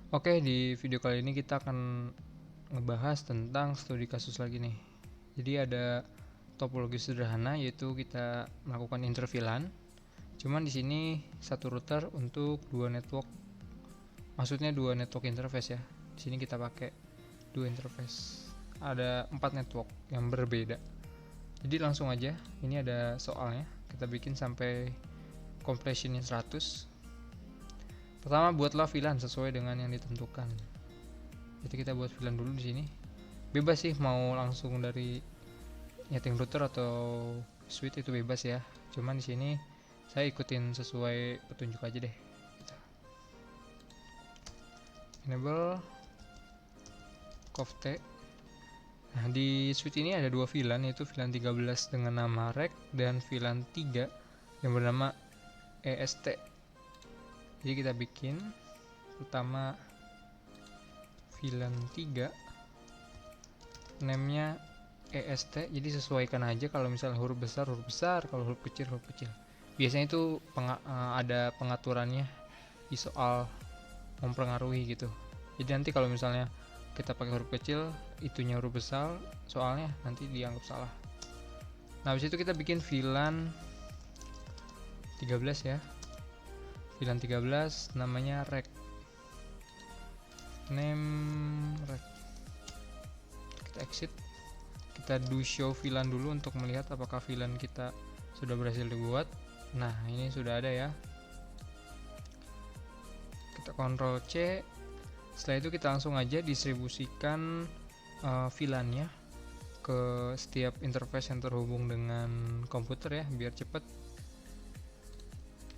Oke, di video kali ini kita akan ngebahas tentang studi kasus lagi nih. Jadi ada topologi sederhana, yaitu kita melakukan intervilan. Cuman di sini satu router untuk dua network. Maksudnya dua network interface ya. Di sini kita pakai dua interface. Ada 4 network yang berbeda. Jadi langsung aja, ini ada soalnya. Kita bikin sampai completionnya 100. Pertama, buatlah VLAN sesuai dengan yang ditentukan. Jadi kita buat VLAN dulu di sini. Bebas sih mau langsung dari nyeting router atau switch, itu bebas ya. Cuman di sini saya ikutin sesuai petunjuk aja deh. Enable COFT. Nah, di switch ini ada dua VLAN, yaitu VLAN 13 dengan nama REC dan VLAN 3 yang bernama EST. Jadi kita bikin pertama VLAN 3, name-nya EST. Jadi sesuaikan aja, kalau misalnya huruf besar, kalau huruf kecil, huruf kecil. Biasanya itu ada pengaturannya di soal mempengaruhi gitu. Jadi nanti kalau misalnya kita pakai huruf kecil, itunya huruf besar, soalnya nanti dianggap salah. Nah, habis itu kita bikin VLAN 13 ya. VLAN 13 namanya REC. Name REC. Kita exit. Kita do show VLAN dulu untuk melihat apakah VLAN kita sudah berhasil dibuat. Nah, ini sudah ada ya. Kita Ctrl C. Setelah itu kita langsung aja distribusikan VLAN-nya ke setiap interface yang terhubung dengan komputer ya, biar cepat.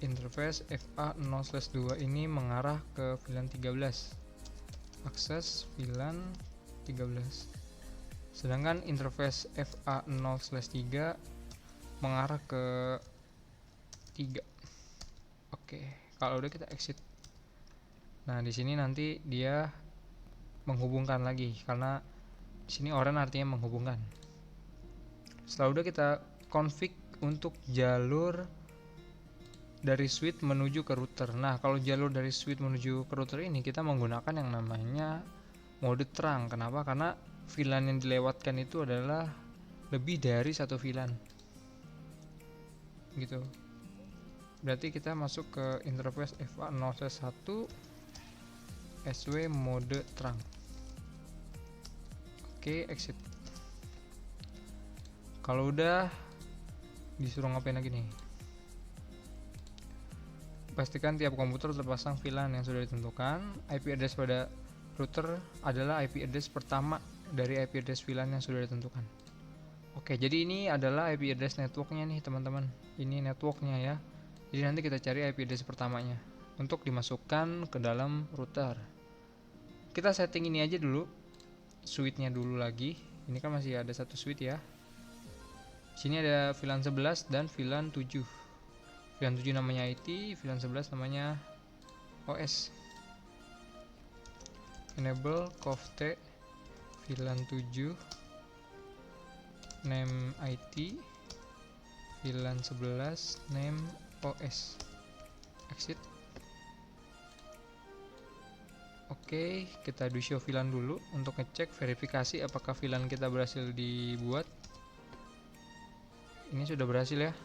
Interface FA0/2 ini mengarah ke VLAN 13. Akses VLAN 13. Sedangkan interface FA0/3 mengarah ke 3. Oke, kalau udah kita exit. Nah, di sini nanti dia menghubungkan lagi, karena di sini orange artinya menghubungkan. Setelah udah kita config untuk jalur dari switch menuju ke router. Nah, kalau jalur dari switch menuju ke router ini kita menggunakan yang namanya mode terang. Kenapa? Karena VLAN yang dilewatkan itu adalah lebih dari satu VLAN. Gitu. Berarti kita masuk ke interface FA0/1 SW mode terang. Oke, exit. Kalau udah, disuruh ngapain lagi nih? Pastikan tiap komputer terpasang VLAN yang sudah ditentukan. IP address pada router adalah IP address pertama dari IP address VLAN yang sudah ditentukan. Oke, jadi ini adalah IP address networknya nih teman-teman. Ini networknya ya. Jadi nanti kita cari IP address pertamanya untuk dimasukkan ke dalam router. Kita setting ini aja dulu, switch-nya dulu lagi. Ini kan masih ada satu switch ya. Sini ada VLAN 11 dan VLAN 7. VLAN 7 namanya IT, VLAN 11 namanya OS. Enable COFT VLAN 7 name IT, VLAN 11 name OS. Exit. Oke, kita do show VLAN dulu untuk ngecek verifikasi apakah VLAN kita berhasil dibuat. Ini sudah berhasil ya.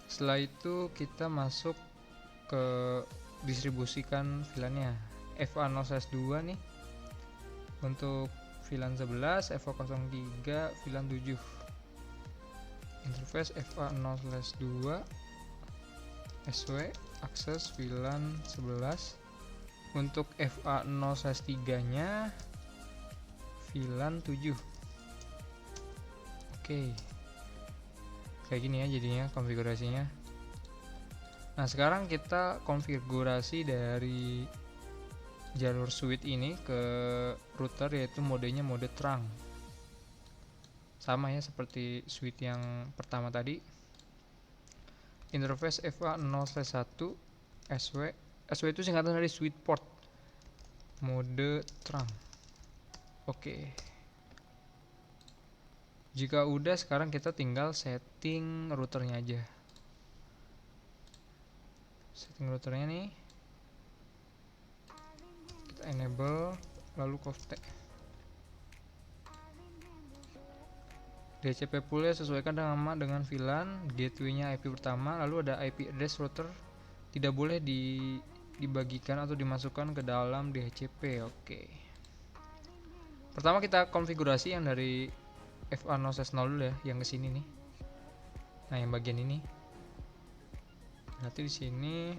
Setelah itu kita masuk ke distribusikan VLAN-nya. FA0/2 nih untuk VLAN 11, FA03, VLAN 7. Interface FA0/2 SW akses VLAN 11. Untuk FA0/3 nya VLAN 7. Oke, kayak gini ya jadinya konfigurasinya. Nah, sekarang kita konfigurasi dari jalur switch ini ke router, yaitu modenya mode terang. Sama ya seperti switch yang pertama tadi. Interface FA0/1 SW. SW itu singkatan dari switch port. Mode terang. Oke. Jika udah, sekarang kita tinggal setting routernya aja. Setting routernya nih. enable lalu const. DHCP pool sesuaikan nama dengan VLAN, gateway-nya IP pertama, lalu ada IP address router tidak boleh dibagikan atau dimasukkan ke dalam DHCP. Oke. Pertama kita konfigurasi yang dari FA0/0 dulu ya, yang kesini nih. Nah, yang bagian ini. Berarti di sini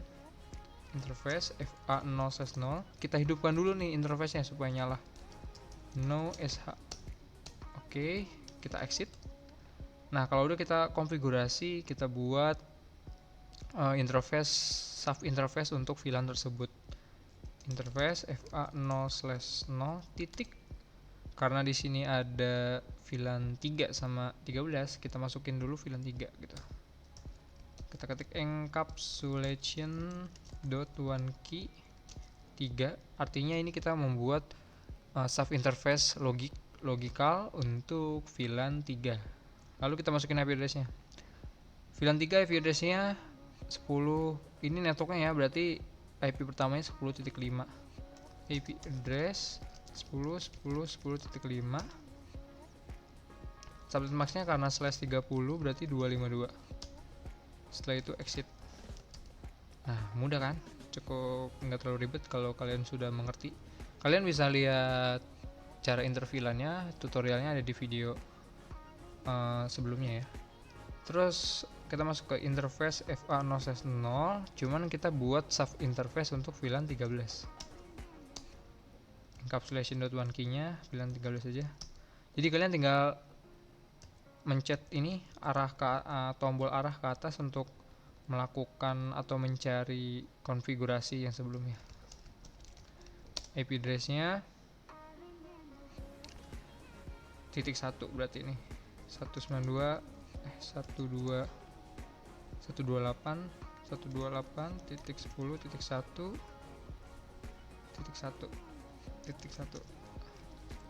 interface FA0/0 kita hidupkan dulu nih interface-nya supaya nyala. No SH. Oke, kita exit. Nah, kalau udah kita konfigurasi, kita buat interface sub interface untuk VLAN tersebut. Interface FA0/0 titik. Karena di sini ada VLAN 3 sama 13, kita masukin dulu VLAN 3 gitu. Kita ketik encapsulation.1key 3, artinya ini kita membuat sub interface logical untuk VLAN 3. Lalu kita masukin IP address-nya. VLAN 3 IP address-nya 10. Ini networknya ya, berarti IP pertamanya 10.5. IP address 10.10.10.5. Subnet max-nya karena /30 berarti 252. Setelah itu exit. Nah, mudah kan? Cukup nggak terlalu ribet kalau kalian sudah mengerti. Kalian bisa lihat cara interVLAN-nya, tutorialnya ada di video sebelumnya ya. Terus kita masuk ke interface FA0/0, cuman kita buat sub interface untuk VLAN 13. Encapsulation.1key-nya VLAN 13 saja. Jadi kalian tinggal mencet ini tombol arah ke atas untuk melakukan atau mencari konfigurasi yang sebelumnya. IP address-nya .1 berarti ini 128.128.10.1.1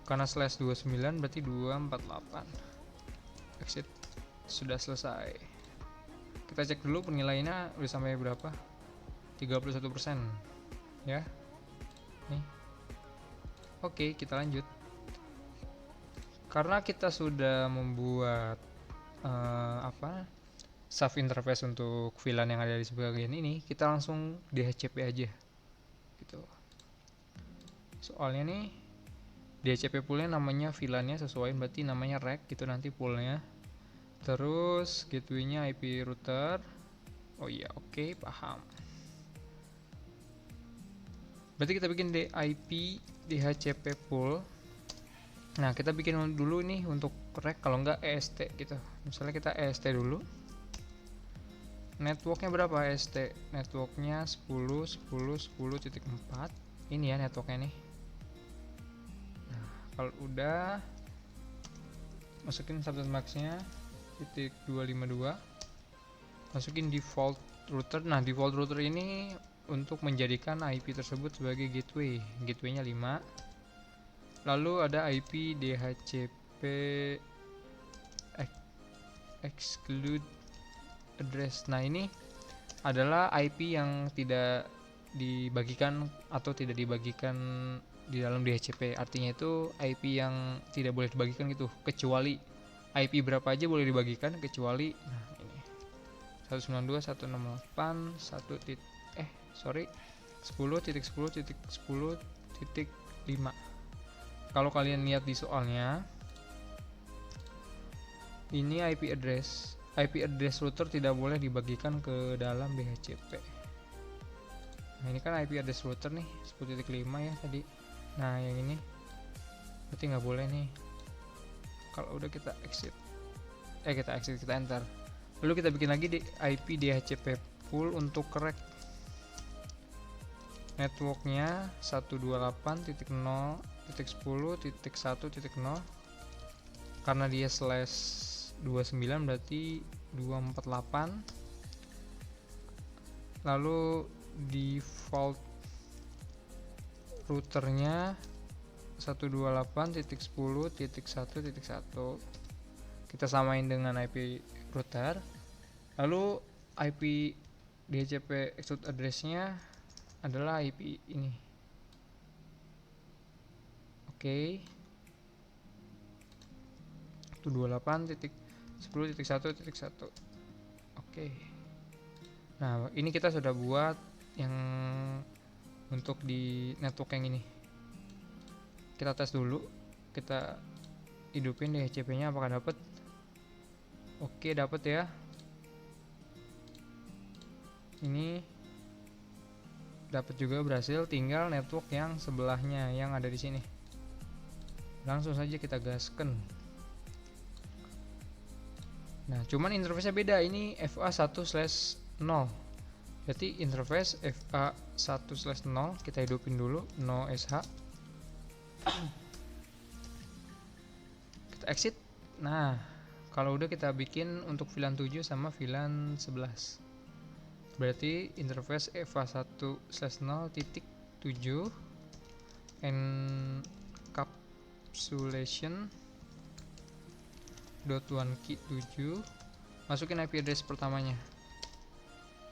karena /29 berarti 248. Exit. Sudah selesai. Kita cek dulu penilaiannya udah sampai berapa. 31% ya. Nih. Oke, kita lanjut. Karena kita sudah membuat sub interface untuk VLAN yang ada di bagian ini, kita langsung DHCP aja gitu. Soalnya nih DHCP poolnya namanya VLAN-nya sesuaiin, berarti namanya rack gitu nanti poolnya. Terus gateway-nya IP router. Oh iya, oke, paham. Berarti kita bikin IP DHCP pool. Nah, kita bikin dulu nih untuk rack, kalau enggak EST gitu. Misalnya kita EST dulu. Networknya berapa EST? Networknya 10.10.10.4. Ini ya networknya nih. Nah, kalau udah masukin subnet max-nya .252. Masukin default router. Nah, default router ini untuk menjadikan IP tersebut sebagai gateway. Gateway-nya 5. Lalu ada IP DHCP exclude address. Nah, ini adalah IP yang tidak dibagikan atau tidak dibagikan di dalam DHCP. Artinya itu IP yang tidak boleh dibagikan gitu, kecuali IP berapa aja boleh dibagikan, kecuali nah ini 192.168 10.10.10.5. Kalau kalian lihat di soalnya, ini IP address router tidak boleh dibagikan ke dalam DHCP. Nah, ini kan IP address router nih 10.5 ya tadi. Nah, yang ini berarti nggak boleh nih. Kalau udah kita exit, kita enter. Lalu kita bikin lagi di IP DHCP pool untuk rack. Networknya 128.0.10.1.0. Karena dia /29 berarti 248. Lalu default routernya 128.10.1.1. Kita samain dengan IP router. Lalu IP DHCP exit address-nya adalah IP ini Oke. Itu 28.10.1.1. Oke. Nah, ini kita sudah buat yang untuk di network yang ini. Kita tes dulu. Kita hidupin DHCP-nya apakah dapat. Oke, dapat ya. Ini dapat juga, berhasil. Tinggal network yang sebelahnya yang ada di sini. Langsung saja kita gaskan. Nah, cuman interface-nya beda. Ini FA1/0. Jadi interface FA1/0 kita hidupin dulu, no SH. Kita exit. Nah, kalau udah kita bikin untuk VLAN 7 sama VLAN 11. Berarti interface FA1/0.7 encapsulation .1key 7, masukin IP address pertamanya.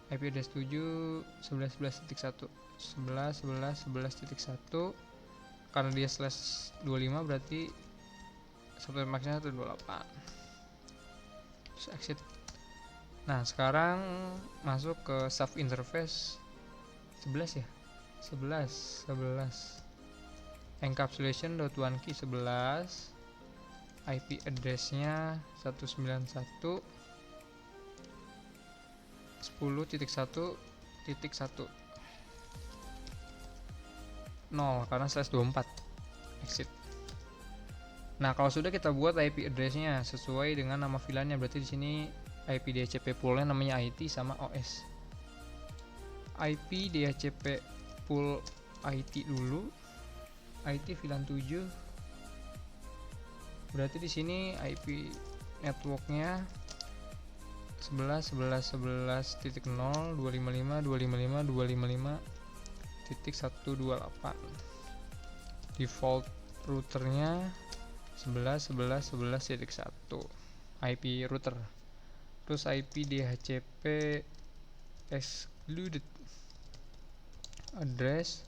IP address 7 11.11.1 11.11.11.1. Karena dia /25 berarti subnet max-nya 128. Terus exit. Nah, sekarang masuk ke sub interface 11 ya. 11 encapsulation .1key 11. IP address-nya 191.10.1.1 0 karena /24. Exit. Nah, kalau sudah kita buat IP address-nya sesuai dengan nama VLAN-nya, berarti di sini IP DHCP pool-nya namanya IT sama OS. IP DHCP pool IT dulu. IT VLAN 7. Berarti di sini IP networknya 11.11.11.0 255.255.255.128. Default routernya 11.11.11.1 IP router. Terus IP DHCP excluded address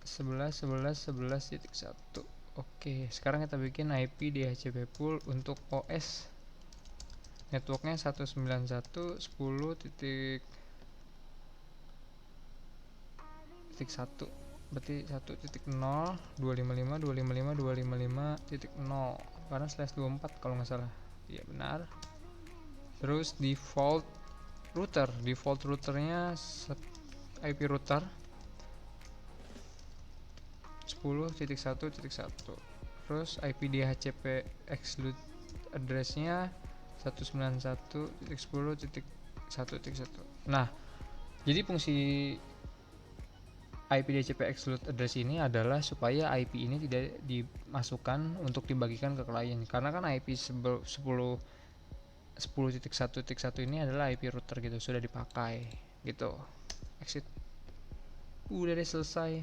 11.11.11.1. Oke, sekarang kita bikin IP DHCP pool untuk OS. Networknya 191.10.1, berarti 1.0 255.255.255.0 karena /24 kalau nggak salah. Iya benar. Terus default routernya IP router 10.1.1. Terus IP DHCP exclude address-nya 191.10.1.1. Nah, jadi fungsi IP DHCP exclude address ini adalah supaya IP ini tidak dimasukkan untuk dibagikan ke klien. Karena kan IP 10.1.1 ini adalah IP router gitu, sudah dipakai gitu. Exit. Udah deh, selesai.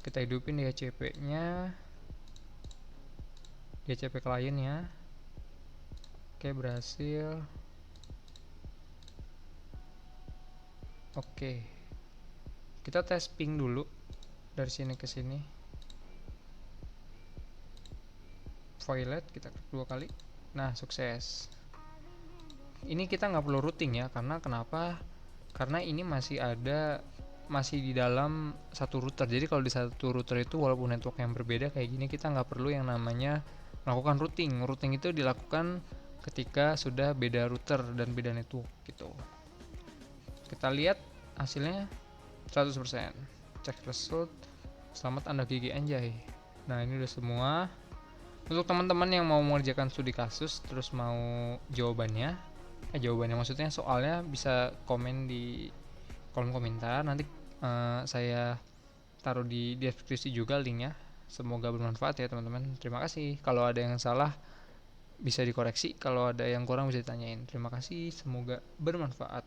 Kita hidupin DHCP-nya, DHCP kliennya. Oke, berhasil. Oke, kita tes ping dulu dari sini ke sini. Violet kita klik 2 kali. Nah, sukses. Ini kita nggak perlu routing ya, karena kenapa? Karena ini masih di dalam satu router. Jadi kalau di satu router itu walaupun network yang berbeda kayak gini, kita nggak perlu yang namanya melakukan routing. Routing itu dilakukan ketika sudah beda router dan beda network gitu. Kita lihat hasilnya 100%. Cek result. Selamat Anda GG anjay. Nah, ini udah semua. Untuk teman-teman yang mau mengerjakan studi kasus terus mau jawabannya maksudnya soalnya, bisa komen di kolom komentar. Nanti saya taruh di deskripsi juga linknya. Semoga bermanfaat ya teman-teman. Terima kasih. Kalau ada yang salah bisa dikoreksi, kalau ada yang kurang bisa ditanyain. Terima kasih, semoga bermanfaat.